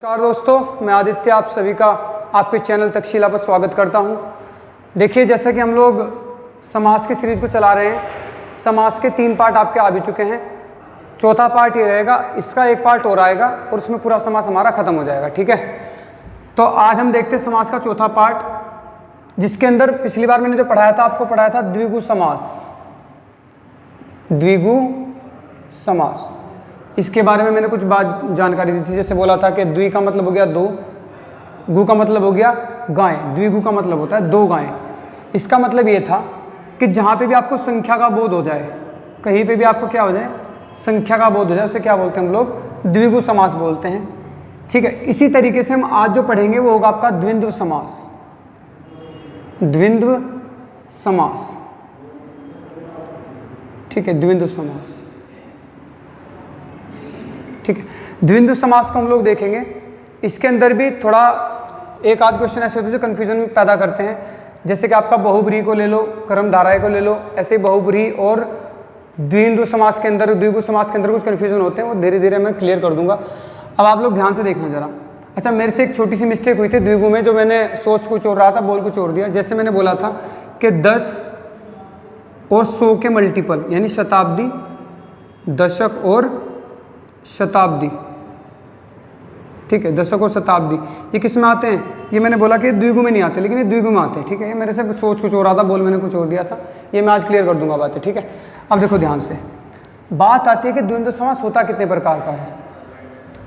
नमस्कार दोस्तों, मैं आदित्य आप सभी का आपके चैनल तक्षशिला पर स्वागत करता हूं। देखिए, जैसा कि हम लोग समास की सीरीज़ को चला रहे हैं, समास के 3 पार्ट आपके आ भी चुके हैं। चौथा पार्ट ये रहेगा, इसका एक पार्ट और आएगा और उसमें पूरा समास हमारा खत्म हो जाएगा। ठीक है, तो आज हम देखते हैं समास का चौथा पार्ट, जिसके अंदर पिछली बार मैंने जो पढ़ाया था, आपको पढ़ाया था द्विगु समास। द्विगु समास, इसके बारे में मैंने कुछ बात जानकारी दी थी। जैसे बोला था कि द्वि का मतलब हो गया दो, गु का मतलब हो गया गाय, द्विगु का मतलब होता है दो गायें। इसका मतलब ये था कि जहाँ पे भी आपको संख्या का बोध हो जाए, कहीं पे भी आपको क्या हो जाए, संख्या का बोध हो जाए, उसे क्या बोलते हैं हम लोग, द्विगु समास बोलते हैं। ठीक है, इसी तरीके से हम आज जो पढ़ेंगे वो होगा आपका द्विंद्व समास। द्विंद्व समास, ठीक है, द्विंद्व समास। ठीक है, द्विंद्व समास को हम लोग देखेंगे। इसके अंदर भी थोड़ा एक आध क्वेश्चन ऐसे होते हैं जो कन्फ्यूजन पैदा करते हैं। जैसे कि आपका बहुब्रीहि को ले लो, कर्मधारय को ले लो, ऐसे बहुब्रीहि और द्विंद्व समास के अंदर, द्विगु समास के अंदर कुछ कन्फ्यूजन होते हैं, वो धीरे धीरे मैं क्लियर कर दूंगा। अब आप लोग ध्यान से देखना जरा। अच्छा, मेरे से एक छोटी सी मिस्टेक हुई थी द्विगु में, जो मैंने सोच कुछ और रहा था, बोल कुछ और दिया। जैसे मैंने बोला था कि 10 और 100 के मल्टीपल, यानी शताब्दी, दशक और शताब्दी। ठीक है, दशक और शताब्दी ये किस में आते हैं? ये मैंने बोला कि द्विगु में नहीं आते, लेकिन ये द्विगु में आते हैं। ठीक है, ये मेरे से सोच कुछ और रहा था, बोल मैंने कुछ और दिया था, ये मैं आज क्लियर कर दूंगा बातें। ठीक है, अब देखो ध्यान से, बात आती है कि द्वंद्व समास होता कितने प्रकार का है।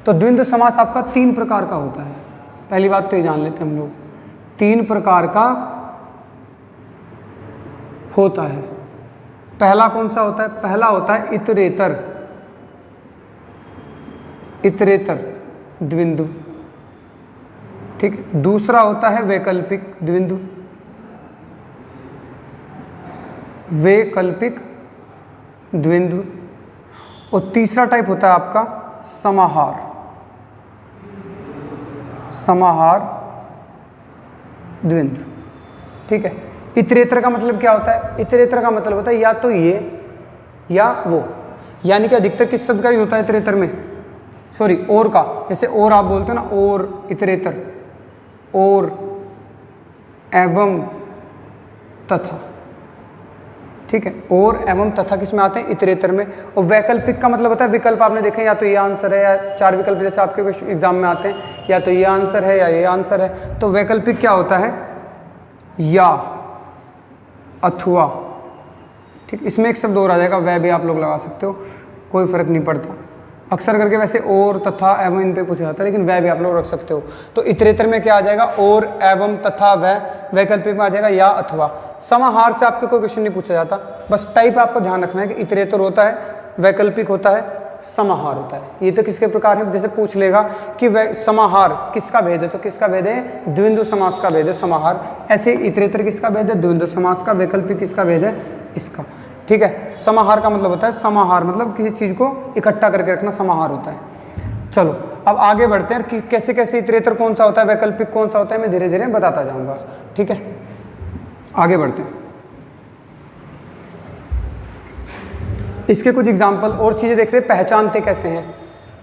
तो द्वंद्व समास आपका 3 प्रकार का होता है। पहली बात तो ये जान लेते हैं हम लोग, 3 प्रकार का होता है। पहला कौन सा होता है? पहला होता है इतरेतर, इतरेतर द्विंद्व। ठीक है, दूसरा होता है वैकल्पिक द्विंद्व, वैकल्पिक द्विंद्व। और तीसरा टाइप होता है आपका समाहार, समाहार द्विंद्व। ठीक है, इतरेतर का मतलब क्या होता है? इतरेतर का मतलब होता है या तो ये या वो, यानी कि अधिकतर किस शब्द का यूज होता है इतरेतर में? सॉरी, और का। जैसे और आप बोलते हो ना, और इतरेतर, और, एवं, तथा। ठीक है, और एवं तथा किस में आते हैं? इतरेतर में। और वैकल्पिक का मतलब होता है विकल्प। आपने देखे, या तो ये आंसर है, या 4 विकल्प जैसे आपके एग्जाम में आते हैं, या तो ये आंसर है या ये आंसर है। तो वैकल्पिक क्या होता है? या, अथवा। ठीक, इसमें एक शब्द और आ जाएगा, वह भी आप लोग लगा सकते हो, कोई फर्क नहीं पड़ता। अक्सर करके वैसे और, तथा, एवं इन पे पूछा जाता है, लेकिन वह भी आप लोग रख सकते हो। तो इतरेतर में क्या आ जाएगा? और, एवं, तथा, वह। वैकल्पिक में आ जाएगा या, अथवा। समाहार से आपके कोई क्वेश्चन नहीं पूछा जाता, बस टाइप आपको ध्यान रखना है कि इतरेतर होता है, वैकल्पिक होता है, समाहार होता है। ये तो किसके प्रकार है? जैसे पूछ लेगा कि वह समाहार किसका भेद है, तो किसका भेद है? द्विंद्व समास का भेद है समाहार। ऐसे इतरेतर किसका भेद है? द्विंद्व समास का। वैकल्पिक किसका भेद है? इसका। ठीक है, समाहार का मतलब होता है, समाहार मतलब किसी चीज को इकट्ठा करके रखना, समाहार होता है। चलो अब आगे बढ़ते हैं कि कैसे कैसे इतरेतर कौन सा होता है, वैकल्पिक कौन सा होता है, मैं धीरे धीरे बताता जाऊंगा। ठीक है, आगे बढ़ते हैं। इसके कुछ एग्जाम्पल और चीजें देखते हैं, पहचानते कैसे हैं।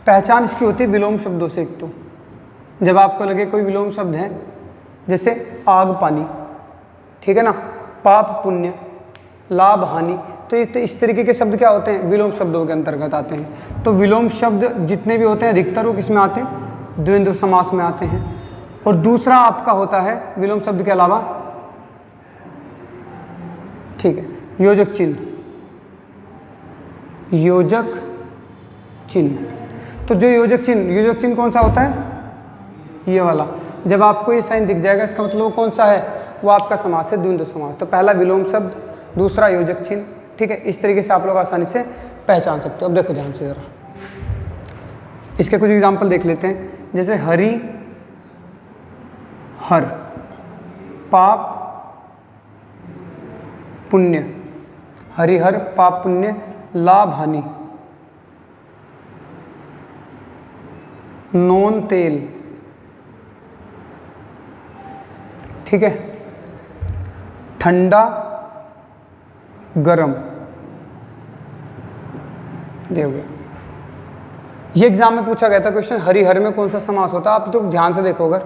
पहचान इसकी होती है विलोम शब्दों से। एक तो जब आपको लगे कोई विलोम शब्द है, जैसे आग पानी, ठीक है ना, पाप पुण्य, लाभ हानि, तो इस तरीके के शब्द क्या होते हैं? विलोम शब्दों के अंतर्गत आते हैं। तो विलोम शब्द जितने भी होते हैं अधिकतर वो किस में आते हैं? द्वंद्व समास में आते हैं। और दूसरा आपका होता है विलोम शब्द के अलावा, ठीक है, योजक चिन्ह, योजक चिन्ह। तो जो योजक चिन्ह कौन सा होता है? ये वाला। जब आपको ये साइन दिख जाएगा, इसका मतलब वो कौन सा है? वो आपका समास है द्वंद्व समास। तो पहला विलोम शब्द, दूसरा योजक चिन्ह। ठीक है, इस तरीके से आप लोग आसानी से पहचान सकते हो। अब देखो ध्यान से जरा, इसके कुछ एग्जाम्पल देख लेते हैं। जैसे हरि हर, पाप पुण्य, हरिहर, पाप पुण्य, लाभ हानि, नोन तेल। ठीक है, ठंडा गरम, ये हो गया। ये एग्जाम में पूछा गया था क्वेश्चन, हरि हर में कौन सा समास होता है। आप तो ध्यान से देखो अगर,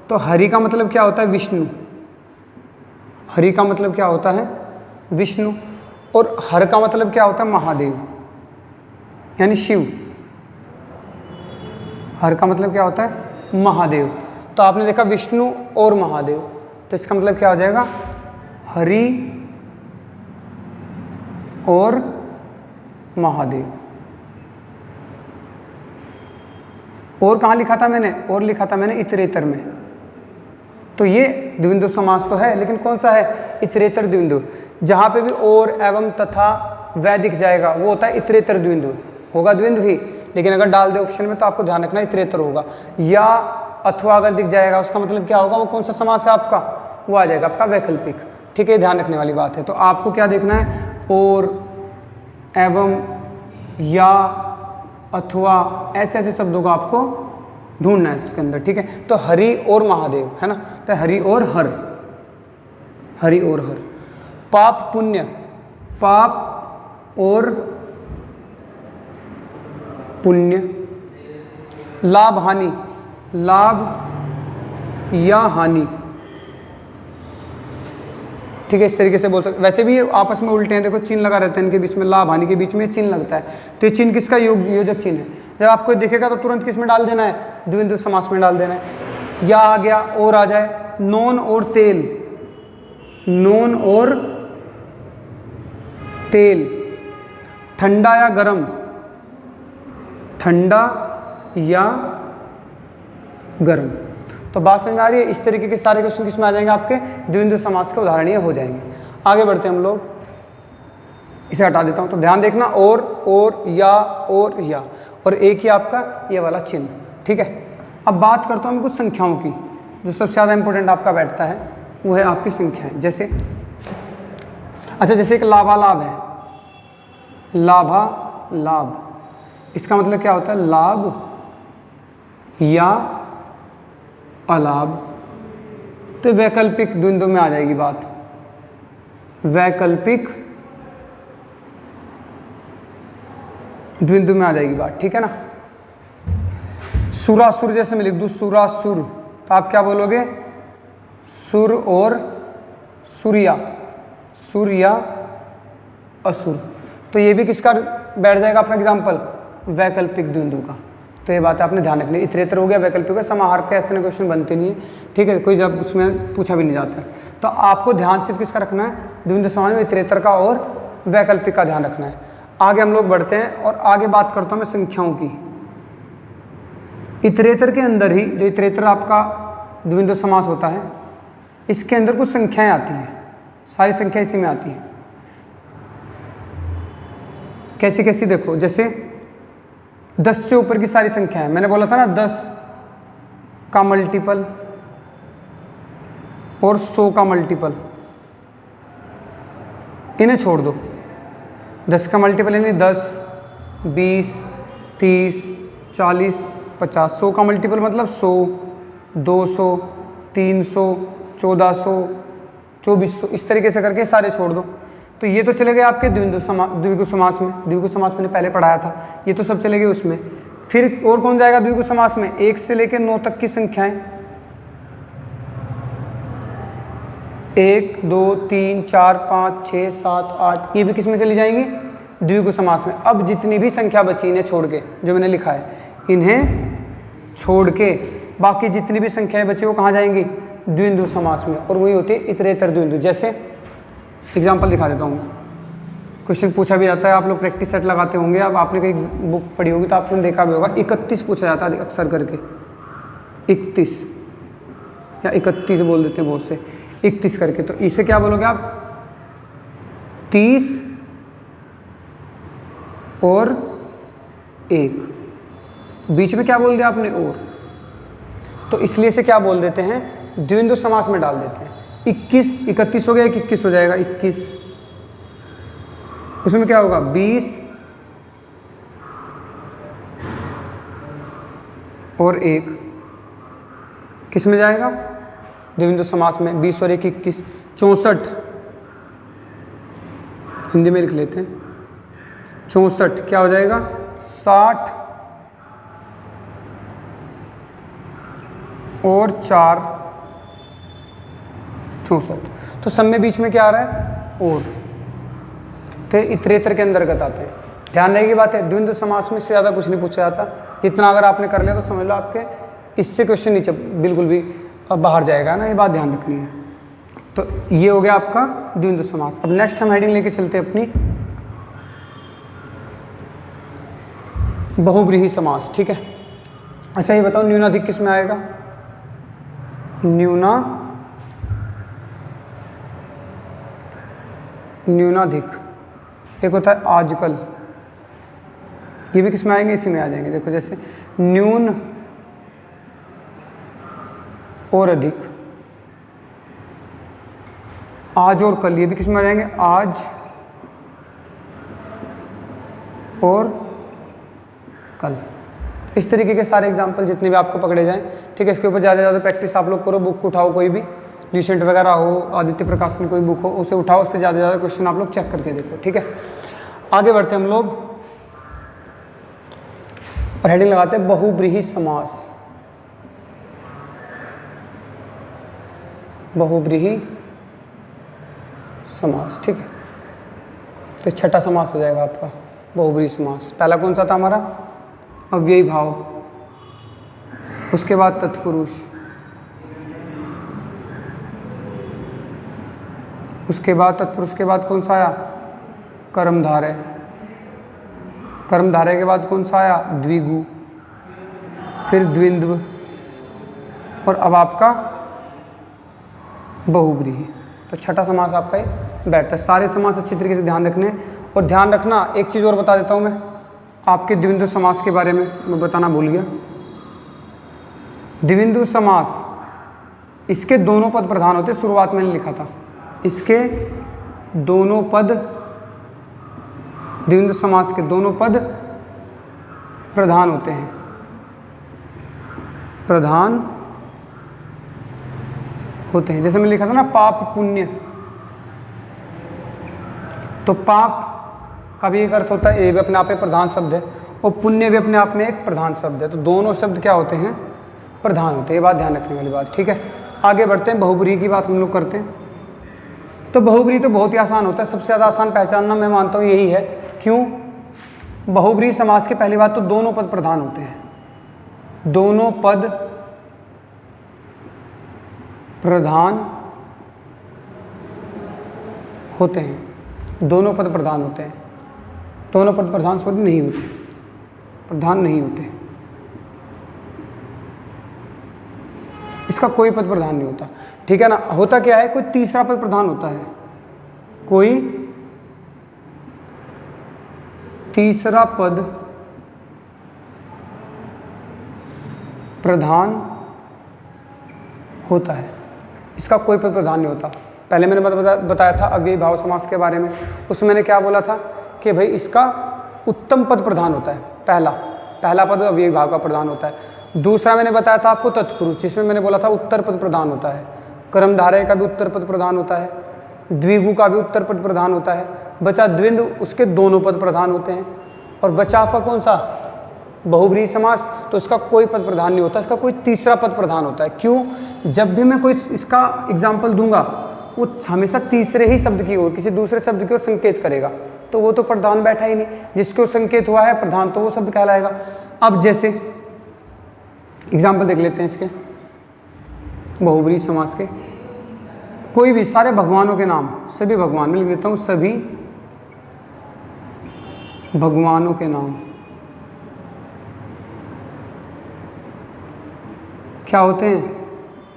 तो हरि का मतलब क्या होता है? विष्णु। हरि का मतलब क्या होता है? विष्णु। और हर का मतलब क्या होता है? महादेव, यानी शिव। हर का मतलब क्या होता है? महादेव। तो आपने देखा विष्णु और महादेव, तो इसका मतलब क्या हो जाएगा? हरि और महादेव। और कहाँ लिखा था मैंने? और लिखा था मैंने इतरेतर में। तो ये द्विंदु समास तो है, लेकिन कौन सा है? इतरेतर द्विंदु। जहाँ पे भी और, एवं, तथा, वह दिख जाएगा वो होता है इतरेतर द्विंदु। होगा द्विंदु ही, लेकिन अगर डाल दे ऑप्शन में तो आपको ध्यान रखना इतरेतर होगा। या अथवा अगर दिख जाएगा उसका मतलब क्या होगा? वो कौन सा समास है आपका? वो आ जाएगा आपका वैकल्पिक। ठीक है, ध्यान रखने वाली बात है। तो आपको क्या देखना है? और, एवं, या, अथवा, ऐसे ऐसे शब्दों को आपको ढूंढना है इसके अंदर। ठीक है, तो हरि और महादेव है ना, तो हरि और हर, हरि और हर। पाप पुण्य, पाप और पुण्य। लाभ हानि, लाभ या हानि। ठीक है, इस तरीके से बोल सकते। वैसे भी आपस में उल्टे हैं, देखो चिन्ह लगा रहता है इनके बीच में, लाभ हानि के बीच में चिन्ह लगता है। तो ये चिन्ह किसका? योजक चिन्ह है। जब आपको दिखेगा तो तुरंत किस में डाल देना है? द्विंदु समास में डाल देना है। या आ गया, और आ जाए, नोन और तेल, नोन और तेल। ठंडा या गरम, ठंडा या गरम। तो बात समझ में आ रही है? इस तरीके के सारे क्वेश्चन किसमें आ जाएंगे? आपके द्विंदु समास के उदाहरण ये हो जाएंगे। आगे बढ़ते हैं हम लोग, इसे हटा देता हूं। तो ध्यान देखना, और, या, और एक ही आपका ये वाला चिन्ह। ठीक है, अब बात करता हूं मैं कुछ संख्याओं की, जो सबसे ज़्यादा इंपॉर्टेंट आपका बैठता है वो है आपकी संख्याएं। जैसे अच्छा, जैसे एक लाभालाभ है, लाभा लाभ, इसका मतलब क्या होता है? लाभ या अलाभ। तो वैकल्पिक द्वंद्व में आ जाएगी बात, वैकल्पिक द्वंद्व में आ जाएगी बात। ठीक है ना। सुरासुर जैसे मैं लिख दूं सुरासुर, तो आप क्या बोलोगे? सुर और सूर्या, सूर्या असुर। तो ये भी किसका बैठ जाएगा आपका एग्जाम्पल? वैकल्पिक द्वंद्व का। तो ये बात आपने ध्यान रखनी। इतरेतर हो गया, वैकल्पिक का। समाहार पे ऐसे क्वेश्चन बनते नहीं है। ठीक है, कोई जब उसमें पूछा भी नहीं जाता है। तो आपको ध्यान सिर्फ किसका रखना है? द्वंद्व समास में इतरेतर का और वैकल्पिक का ध्यान रखना है। आगे हम लोग बढ़ते हैं और आगे बात करता हूँ मैं संख्याओं की। इतरेतर के अंदर ही, जो इतरेतर आपका द्वंद्व समास होता है, इसके अंदर कुछ संख्याएं आती हैं। सारी संख्या इसी में आती हैं। कैसी कैसी? देखो, जैसे 10 से ऊपर की सारी संख्याएं, मैंने बोला था ना 10 का मल्टीपल और 100 का मल्टीपल, इन्हें छोड़ दो। 10 का मल्टीपल यानी 10, 20, 30, 40, 50। 100 का मल्टीपल मतलब 100, 200, 300, 1400, 2400, इस तरीके से करके सारे छोड़ दो। तो ये तो चले गए आपके द्विगु समास में। द्विगु समास मैंने पहले पढ़ाया था, ये तो सब चले गए उसमें। फिर और कौन जाएगा द्विगु समास में? 1 से लेकर 9 तक की संख्याएं, 1, 2, 3, 4, 5, 6, 7, 8, ये भी किस में चली जाएंगी? द्विगु समास में। अब जितनी भी संख्या बची इन्हें छोड़ के, जो मैंने लिखा है, इन्हें छोड़ के बाकी जितनी भी संख्याएं बची वो कहाँ जाएंगी? द्विंदु समास में। और वही होती है इतरेतर द्विंदु। जैसे एग्जाम्पल दिखा देता हूँ मैं। क्वेश्चन पूछा भी जाता है, आप लोग प्रैक्टिस सेट लगाते होंगे। अब आपने कोई बुक पढ़ी होगी तो आपने देखा भी होगा, 31 पूछा जाता है अक्सर करके। 31 या 31 बोल देते हैं बहुत से, 31 करके। तो इसे क्या बोलोगे आप? 30 और 1, बीच में क्या बोल दिया आपने? और। तो इसलिए इसे क्या बोल देते हैं? द्विंदु समास में डाल देते हैं। 21, 31 हो गया, 21 हो जाएगा 21। उसमें क्या होगा? 20 और 1 किस में जाएगा? द्विंदु समास में। 20 और 1 21, 64। हिंदी में लिख लेते हैं 64। क्या हो जाएगा? 60 और 4 64। तो सब में बीच में क्या आ रहा है, और। तो इतरेतर के अंतर्गत आते हैं। ध्यान रखने की बात है, द्वंद्व समास में से ज़्यादा कुछ नहीं पूछा जाता। इतना अगर आपने कर लिया तो समझ लो आपके इससे क्वेश्चन नीचे बिल्कुल भी बाहर जाएगा ना, ये बात ध्यान रखनी है। तो ये हो गया आपका द्वंद्व समास। अब नेक्स्ट हम हेडिंग लेके चलते हैं अपनी बहुव्रीहि समास। ठीक है, अच्छा ये बताओ न्यूनाधिक किस में आएगा? न्यूनाधिक एक होता है आजकल, ये भी किस में आएंगे? इसी में आ जाएंगे। देखो जैसे न्यून और अधिक, आज और कल, ये भी किस में आ जाएंगे? आज और कल। इस तरीके के सारे एग्जाम्पल जितने भी आपको पकड़े जाएं, ठीक है। इसके ऊपर ज़्यादा से ज़्यादा प्रैक्टिस आप लोग करो। बुक उठाओ, कोई भी रिसेंट वगैरह हो, आदित्य प्रकाश में कोई बुक हो, उसे उठाओ, उस पर ज़्यादा से ज़्यादा क्वेश्चन आप लोग चेक करके देखो। ठीक है, आगे बढ़ते हैं हम लोग और हेडिंग लगाते हैं बहुव्रीहि समास। बहुव्रीहि समास, ठीक है। तो छठा समास हो जाएगा आपका बहुव्रीहि समास। पहला कौन सा था हमारा? अव्ययी भाव, उसके बाद तत्पुरुष, उसके बाद तत्पुरुष के बाद कौन सा आया? कर्मधारय, कर्मधारय के बाद कौन सा आया? द्विगु, फिर द्विंद्व, और अब आपका बहुव्रीहि। तो छठा समास आपका ये बैठता है। सारे समास अच्छी तरीके से ध्यान रखने, और ध्यान रखना एक चीज़ और बता देता हूँ मैं आपके द्विंद्व समास के बारे में, मैं बताना भूल गया। द्विंद्व समास, इसके दोनों पद प्रधान होते, शुरुआत में लिखा था, इसके दोनों पद, द्विंद्व समास के दोनों पद प्रधान होते हैं, प्रधान होते हैं। जैसे मैं लिखा था ना पाप पुण्य, तो पाप का भी एक अर्थ होता है, ये भी अपने आप में प्रधान शब्द है, और पुण्य भी अपने आप में एक प्रधान शब्द है। तो दोनों शब्द क्या होते हैं? प्रधान होते हैं। ये बात ध्यान रखने वाली बात। ठीक है, आगे बढ़ते हैं। बहुव्रीहि की बात हम लोग करते हैं। तो बहुव्रीहि तो बहुत ही आसान होता है, सबसे ज़्यादा आसान पहचानना मैं मानता हूँ यही है। क्यों? बहुव्रीहि समास की पहली बात तो दोनों पद प्रधान होते हैं, दोनों पद प्रधान होते हैं, दोनों पद प्रधान होते हैं। दोनों पद प्रधान सॉरी नहीं होते, प्रधान नहीं होते, इसका कोई पद प्रधान नहीं होता। ठीक है ना। होता क्या है? कोई तीसरा पद प्रधान होता है, कोई तीसरा पद प्रधान होता है, इसका कोई पद प्रधान नहीं होता। पहले मैंने बताया था अव्ययी भाव समास के बारे में, उसमें मैंने क्या बोला था कि भाई इसका उत्तम पद प्रधान होता है, पहला पद अव्ययी भाव का प्रधान होता है। दूसरा मैंने बताया था आपको तत्पुरुष, जिसमें मैंने बोला था उत्तर पद प्रधान होता है, कर्मधारय का भी उत्तर पद प्रधान होता है, द्विगु का भी उत्तर पद प्रधान होता है। बचा द्विंद्व, उसके दोनों पद प्रधान होते हैं। और बचा आपका कौन सा? बहुव्रीहि समास, तो इसका कोई पद प्रधान नहीं होता, इसका कोई तीसरा पद प्रधान होता है। क्यों? जब भी मैं कोई इसका एग्जाम्पल दूंगा वो हमेशा तीसरे ही शब्द की ओर, किसी दूसरे शब्द की ओर संकेत करेगा, तो वो तो प्रधान बैठा ही नहीं, जिसके ओर संकेत हुआ है प्रधान, तो वो शब्द कहलाएगा। अब जैसे एग्जाम्पल देख लेते हैं इसके बहुव्रीहि समास के। कोई भी सारे भगवानों के नाम, सभी भगवान में लिख देता हूँ, सभी भगवानों के नाम क्या होते हैं?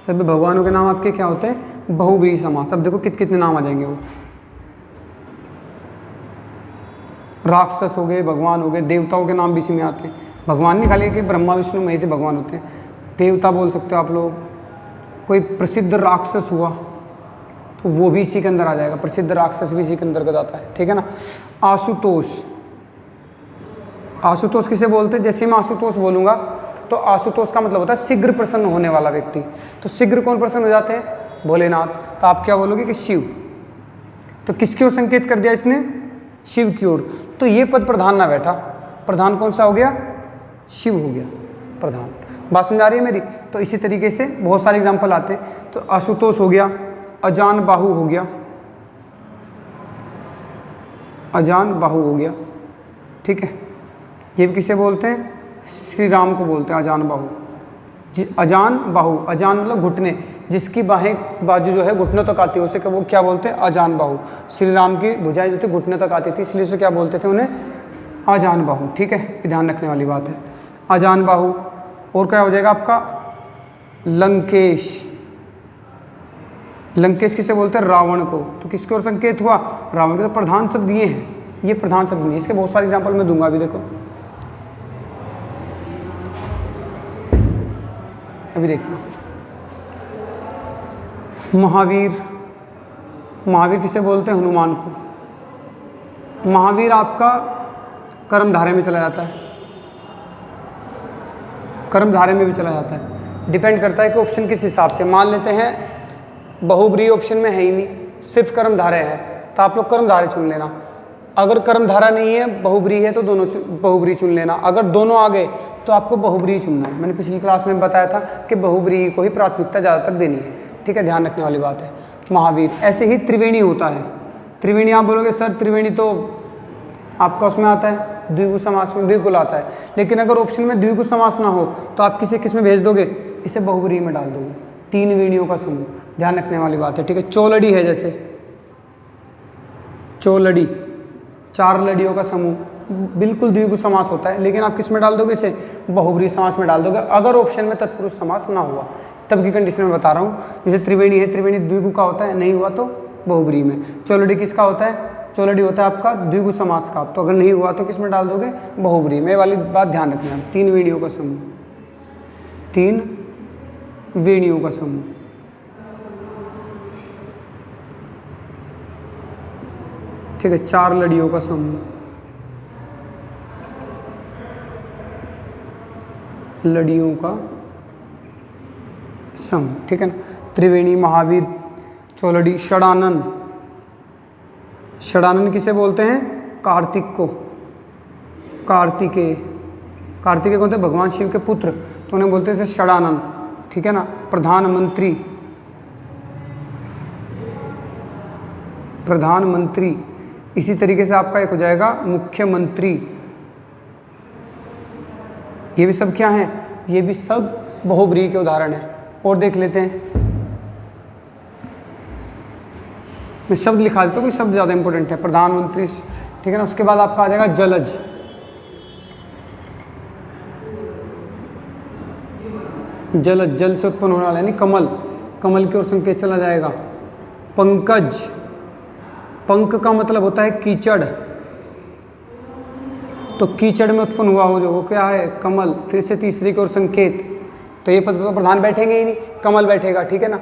सभी भगवानों के नाम आपके क्या होते हैं? बहुव्रीहि समास। अब देखो कितने नाम आ जाएंगे वो। राक्षस हो गए, भगवान हो गए, देवताओं के नाम भी इसी में आते हैं। भगवान नहीं खाली कि ब्रह्मा विष्णु महेश भगवान होते हैं, देवता बोल सकते हो आप लोग। कोई प्रसिद्ध राक्षस हुआ तो वो भी इसी के अंदर आ जाएगा, प्रसिद्ध राक्षस भी इसी के अंतर्गत आता है। ठीक है ना। आशुतोष, आशुतोष किसे बोलते हैं? जैसे मैं आशुतोष बोलूँगा तो आशुतोष का मतलब होता है शीघ्र प्रसन्न होने वाला व्यक्ति। तो शीघ्र कौन प्रसन्न हो जाते हैं? भोलेनाथ। तो आप क्या बोलोगे कि शिव। तो किसकी ओर संकेत कर दिया इसने? शिव की ओर। तो ये पद प्रधान ना बैठा, प्रधान कौन सा हो गया? शिव हो गया प्रधान। बात समझ आ रही है मेरी। तो इसी तरीके से बहुत सारे एग्जाम्पल आते हैं। तो आशुतोष हो गया, अजान बाहु हो गया, अजान बाहु हो गया, ठीक है। ये भी किसे बोलते हैं? श्री राम को बोलते हैं अजान बाहु। अजान बाहु, अजान मतलब घुटने, जिसकी बाहें बाजू जो है घुटनों तक आती है उसे वो क्या बोलते हैं? अजान बाहु। श्री राम की भुजाएं जो थी घुटने तक आती थी, इसलिए उसे क्या बोलते थे? उन्हें अजान बाहु, ठीक है। ये ध्यान रखने वाली बात है, अजान बाहु। और क्या हो जाएगा आपका? लंकेश। लंकेश किसे बोलते हैं? रावण को। तो किसके ओर संकेत हुआ? रावण के। तो प्रधान शब्द ये हैं, ये प्रधान शब्द नहीं है। इसके बहुत सारे एग्जाम्पल मैं दूंगा अभी, देखो अभी देखना। महावीर, महावीर किसे बोलते हैं? हनुमान को। महावीर आपका कर्मधारय में चला जाता है, कर्मधारय में भी चला जाता है। डिपेंड करता है कि ऑप्शन किस हिसाब से। मान लेते हैं बहुब्रीहि ऑप्शन में है ही नहीं, सिर्फ कर्मधारय है, तो आप लोग कर्मधारय चुन लेना। अगर कर्मधारा नहीं है, बहुब्रीहि है, तो दोनों बहुब्रीहि चुन लेना। अगर दोनों आ गए तो आपको बहुब्रीहि चुनना है। मैंने पिछली क्लास में बताया था कि बहुब्रीहि को ही प्राथमिकता ज़्यादातर देनी है, ठीक है, ध्यान रखने वाली बात है। महावीर। ऐसे ही त्रिवेणी होता है। त्रिवेणी आप बोलोगे सर त्रिवेणी तो आपका उसमें आता है, द्विगु समास में बिल्कुल आता है, लेकिन अगर ऑप्शन में द्विगु समास ना हो तो आप किसे किस में भेज दोगे? इसे बहुब्रीहि में डाल दोगे। तीन वेणियों का समूह, ध्यान रखने वाली बात है, ठीक है। चौलड़ी है, जैसे चौलड़ी, चार लड़ियों का समूह, बिल्कुल द्विगु समास होता है, लेकिन आप किस में डाल दोगे? इसे बहुब्रीहि समास में डाल दोगे, अगर ऑप्शन में तत्पुरुष समास ना हुआ तब की कंडीशन में बता रहा हूँ। जैसे त्रिवेणी है, त्रिवेणी द्विगु का होता है, नहीं हुआ तो बहुब्रीहि में। चौलड़ी किसका होता है? चौलड़ी होता है आपका द्विगु समास का, तो अगर नहीं हुआ तो किस में डाल दोगे? बहुब्रीहि में। वाली बात ध्यान रखना। तीन वेणियों का समूह, तीन वेणियों का समूह, ठीक है। चार लड़ियों का समूह, लड़ियों का समूह, ठीक है ना। त्रिवेणी, महावीर, चौलड़ी, षडानन। षडानन किसे बोलते हैं? कार्तिक को। कार्तिकेय, कार्तिकेय कौन थे? भगवान शिव के पुत्र, तो उन्हें बोलते थे षडानन, ठीक है ना। प्रधानमंत्री, प्रधानमंत्री। इसी तरीके से आपका एक हो जाएगा मुख्यमंत्री। ये भी सब क्या हैं? ये भी सब बहुब्रीहि के उदाहरण हैं। और देख लेते हैं, मैं शब्द लिखा देता हूँ, कोई शब्द ज़्यादा इंपॉर्टेंट है। प्रधानमंत्री, ठीक है ना। उसके बाद आपका आ जाएगा जलज। जलज, जल से उत्पन्न होने वाला, यानी कमल, कमल की ओर संकेत चला जाएगा। पंकज, पंक का मतलब होता है कीचड़, तो कीचड़ में उत्पन्न हुआ हो जो, वो क्या है? कमल। फिर से तीसरी की ओर संकेत, तो ये पद तो प्रधान बैठेंगे ही नहीं, कमल बैठेगा, ठीक है ना।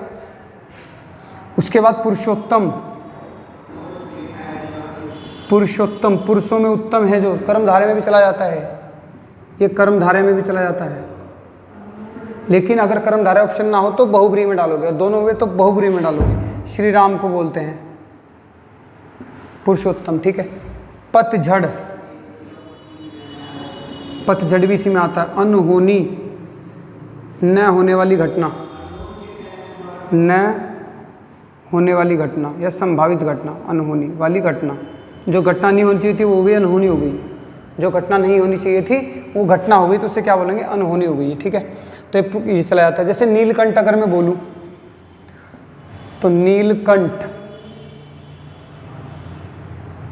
उसके बाद पुरुषोत्तम, पुरुषोत्तम, पुरुषों में उत्तम है जो, कर्मधारय में भी चला जाता है, ये कर्मधारय में भी चला जाता है। लेकिन अगर कर्मधारय ऑप्शन ना हो तो बहुब्रीहि में डालोगे, और दोनों हुए तो बहुब्रीहि में डालोगे। श्री राम को बोलते हैं पुरुषोत्तम, ठीक है। पतझड़, पतझड़ भी इसी में आता है। अनहोनी, न होने वाली घटना, न होने वाली घटना या संभावित घटना, अनहोनी वाली घटना। जो घटना नहीं होनी चाहिए थी वो भी अनहोनी हो गई, जो घटना नहीं होनी चाहिए थी वो घटना हो गई, तो उससे क्या बोलेंगे? अनहोनी हो गई, ठीक है। तो ये चला जाता है। जैसे नीलकंठ अगर मैं बोलूँ तो नीलकंठ,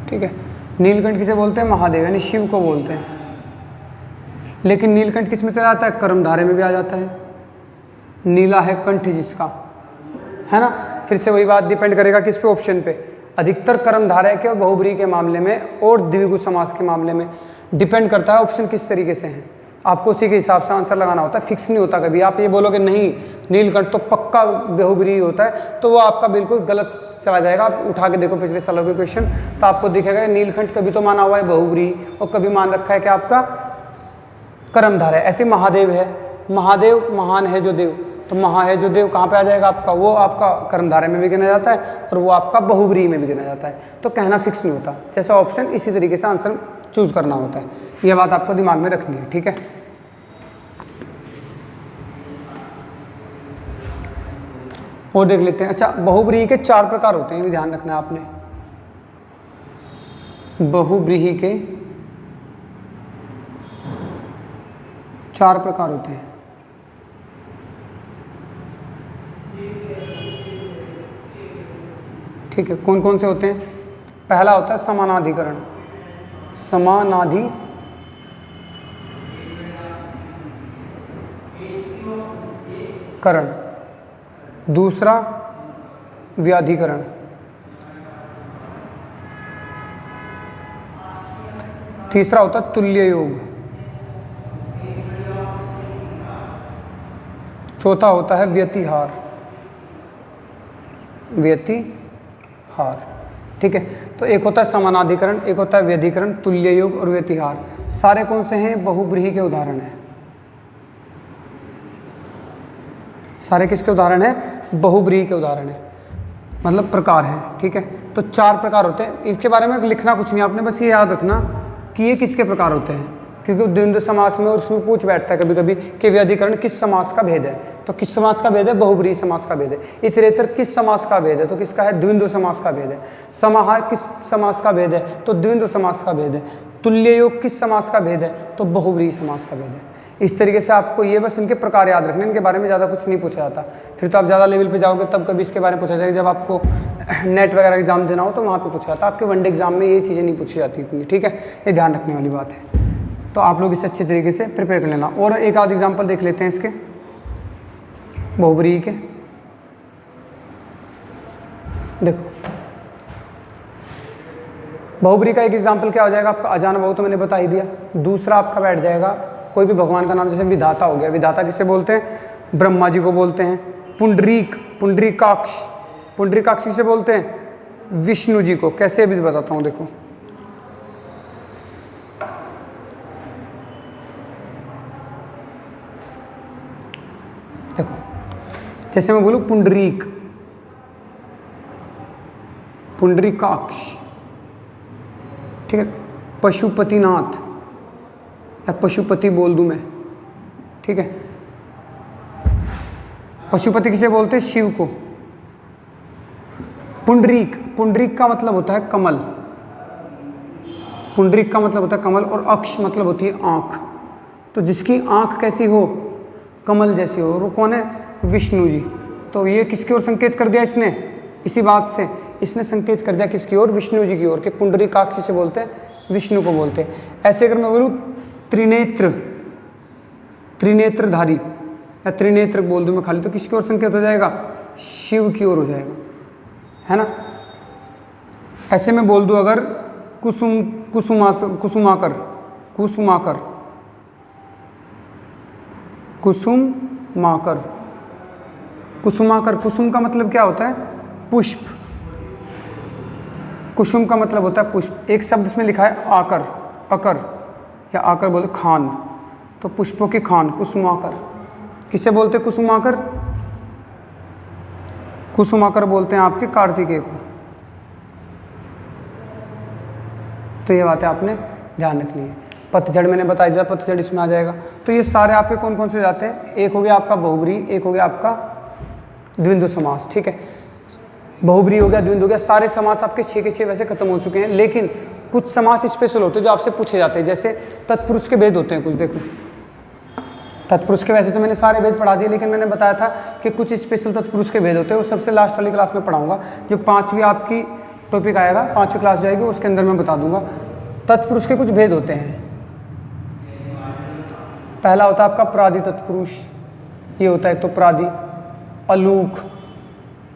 ठीक है। नीलकंठ किसे बोलते हैं? महादेव, यानी शिव को बोलते हैं। लेकिन नीलकंठ किस में चला जाता है? कर्मधारय में भी आ जाता है। नीला है कंठ जिसका, है ना। फिर से वही बात डिपेंड करेगा किस पे? ऑप्शन पे। अधिकतर कर्मधारय के और बहुब्रीहि के मामले में और द्विगु समास के मामले में डिपेंड करता है ऑप्शन किस तरीके से हैं। आपको उसी के हिसाब से आंसर लगाना होता है, फिक्स नहीं होता कभी। आप ये बोलोगे नहीं नीलकंठ तो पक्का बहुब्रीहि होता है, तो वो आपका बिल्कुल गलत चला जाएगा। आप उठा के देखो पिछले सालों के क्वेश्चन, तो आपको दिखेगा नीलकंठ कभी तो माना हुआ है बहुब्रीहि और कभी मान रखा है कि आपका कर्मधारय। ऐसे महादेव है, महादेव महान है जो देव, तो महा है जो देव कहाँ पे आ जाएगा आपका? वो आपका कर्मधारय में भी गिना जाता है और वो आपका बहुब्रीहि में भी गिना जाता है। तो कहना फिक्स नहीं होता, जैसा ऑप्शन इसी तरीके से आंसर चूज करना होता है। यह बात आपको दिमाग में रखनी है, ठीक है। और देख लेते हैं। अच्छा, बहुव्रीहि के 4 प्रकार होते हैं, ये भी ध्यान रखना है आपने। बहुव्रीहि के 4 प्रकार होते हैं। ठीक है, कौन कौन से होते हैं? पहला होता है समानाधिकरण, समानाधिकरण। दूसरा व्याधिकरण। तीसरा होता है तुल्य योग। चौथा होता है व्यतिहार। व्यतिहार, ठीक है। तो एक होता है समानाधिकरण, एक होता है व्यधिकरण, तुल्य योग और व्यतिहार। सारे कौन से हैं? बहुव्रीहि के उदाहरण हैं। सारे किसके उदाहरण हैं? बहुव्रीहि के उदाहरण हैं, मतलब प्रकार हैं, ठीक है। तो 4 प्रकार होते हैं। इसके बारे में लिखना कुछ नहीं, आपने बस ये याद रखना कि ये किसके प्रकार होते हैं, क्योंकि द्वंद्व समास में और उसमें पूछ बैठता है कभी कभी कि व्यधिकरण किस समास का भेद है, तो किस समास का भेद है? बहुव्रीहि समास का भेद है। इतरेतर किस समास का भेद है? तो किसका है? द्वंद्व समास का भेद है। समाहार किस समास का भेद है? तो द्वंद्व समास का भेद है। तुल्य योग किस समास का भेद है? तो बहुव्रीहि समास का भेद है। इस तरीके से आपको ये बस इनके प्रकार याद रखने, इनके बारे में ज़्यादा कुछ नहीं पूछा जाता। फिर तो आप ज़्यादा लेवल पे जाओगे तब कभी इसके बारे में पूछा जाएगा, जब आपको नेट वगैरह एग्जाम देना हो तो वहाँ पे पूछा जाता है। आपके वनडे एग्जाम में ये चीज़ें नहीं पूछी जाती इतनी, ठीक है। ये ध्यान रखने वाली बात है। तो आप लोग इसे अच्छे तरीके से प्रिपेयर कर लेना। और एक आध एग्जाम्पल देख लेते हैं इसके बहुव्रीहि के। देखो, बहुव्रीहि का एक एग्जाम्पल क्या हो जाएगा आपका? अजान बहु तो मैंने बता ही दिया। दूसरा आपका बैठ जाएगा कोई भी भगवान का नाम, जैसे विधाता हो गया। विधाता किसे बोलते हैं? ब्रह्मा जी को बोलते हैं। पुंडरीक, पुंडरीकाक्ष, पुंडरीकाक्ष किसे बोलते हैं? विष्णु जी को। कैसे भी बताता हूँ, देखो। देखो, जैसे मैं बोलूँ पुंडरीक, पुंडरीकाक्ष, ठीक है। पशुपतिनाथ या पशुपति बोल दूं मैं, ठीक है। पशुपति किसे बोलते हैं? शिव को। पुंडरीक, पुंडरीक का मतलब होता है कमल। पुंडरीक का मतलब होता है कमल, और अक्ष मतलब होती है आंख। तो जिसकी आंख कैसी हो? कमल जैसी हो। वो कौन है? विष्णु जी। तो ये किसकी ओर संकेत कर दिया इसने? इसी बात से इसने संकेत कर दिया किसकी ओर? विष्णु जी की ओर, कि पुंडरीकाक्ष किसे बोलते हैं? विष्णु को बोलते हैं। ऐसे अगर मैं बोलूँ त्रिनेत्र, त्रिनेत्रधारी या त्रिनेत्र बोल दूं मैं खाली, तो किसकी ओर संकेत हो जाएगा? शिव की ओर हो जाएगा, है ना। ऐसे में बोल दूं अगर कुसुमाकर, कुसुमाकर, कुसुमाकर, कुसुमाकर। कुसुम का मतलब क्या होता है? पुष्प। कुसुम का मतलब होता है पुष्प। एक शब्द इसमें लिखा है आकर, अकर या आकर बोलते खान, तो पुष्पों की खान, कुसुमाकर। किसे बोलते हैं कुसुमाकर? कुसुमाकर बोलते हैं आपके कार्तिकेय को। तो ये बातें आपने ध्यान रखनी है। पतझड़ मैंने बता दिया, पतझड़ इसमें आ जाएगा। तो ये सारे आपके कौन कौन से हो जाते हैं? एक हो गया आपका बहुव्रीहि, एक हो गया आपका द्वंद्व समास, ठीक है। बहुव्रीहि हो गया, द्वंद्व हो गया, सारे समास आपके 6 के 6 वैसे खत्म हो चुके हैं। लेकिन कुछ समास स्पेशल होते हैं जो आपसे पूछे जाते हैं, जैसे तत्पुरुष के भेद होते हैं कुछ। देखो, तत्पुरुष के वैसे तो मैंने सारे भेद पढ़ा दिए, लेकिन मैंने बताया था कि कुछ स्पेशल तत्पुरुष के भेद होते हैं, वो सबसे लास्ट वाली क्लास में पढ़ाऊंगा। जो 5वीं आपकी टॉपिक आएगा, 5वीं क्लास जाएगी, उसके अंदर मैं बता दूंगा। तत्पुरुष के कुछ भेद होते हैं। पहला होता है आपका प्रादि तत्पुरुष, ये होता है एक तो प्रादि। अलूक,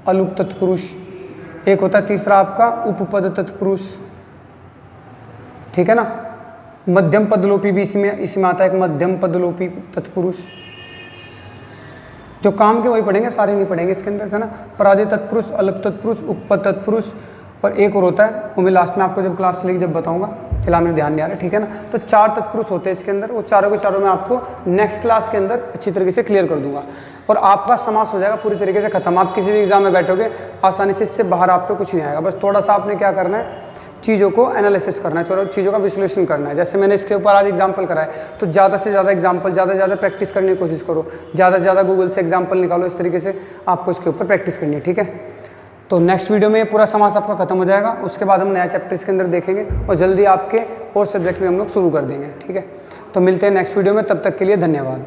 अलूक तत्पुरुष। एक होता है तीसरा आपका उपपद तत्पुरुष, ठीक है ना। मध्यम पदलोपी भी इसमें आता है, एक मध्यम पदलोपी तत्पुरुष। जो काम के वही पढ़ेंगे, सारे नहीं पढ़ेंगे इसके अंदर से ना। प्रादि तत्पुरुष, अलग तत्पुरुष, उपपद तत्पुरुष, और एक और होता है वो मैं लास्ट में आपको जब क्लास चलेगी जब बताऊंगा, फिलहाल मेरे ध्यान नहीं आ रहा, ठीक है ना। तो 4 तत्पुरुष होते हैं इसके अंदर, वो चारों के चारों मैं आपको नेक्स्ट क्लास के अंदर अच्छी तरीके से क्लियर कर दूंगा, और आपका समास हो जाएगा पूरी तरीके से खत्म। आप किसी भी एग्जाम में बैठोगे आसानी से, इससे बाहर आप पे कुछ नहीं आएगा। बस थोड़ा सा आपने क्या करना है, चीज़ों को एनालिसिस करना है, और चीज़ों का विश्लेषण करना है। जैसे मैंने इसके ऊपर आज एग्जाम्पल कराया, तो ज़्यादा से ज़्यादा एग्जाम्पल, ज़्यादा से ज़्यादा प्रैक्टिस करने की कोशिश करो, ज़्यादा से ज़्यादा गूगल से एग्जाम्पल निकालो। इस तरीके से आपको इसके ऊपर प्रैक्टिस करनी है, ठीक है। तो नेक्स्ट वीडियो में पूरा समास आपका खत्म हो जाएगा, उसके बाद हम नया चैप्टर इसके अंदर देखेंगे और जल्दी आपके और सब्जेक्ट भी हम लोग शुरू कर देंगे, ठीक है। तो मिलते हैं नेक्स्ट वीडियो में, तब तक के लिए धन्यवाद।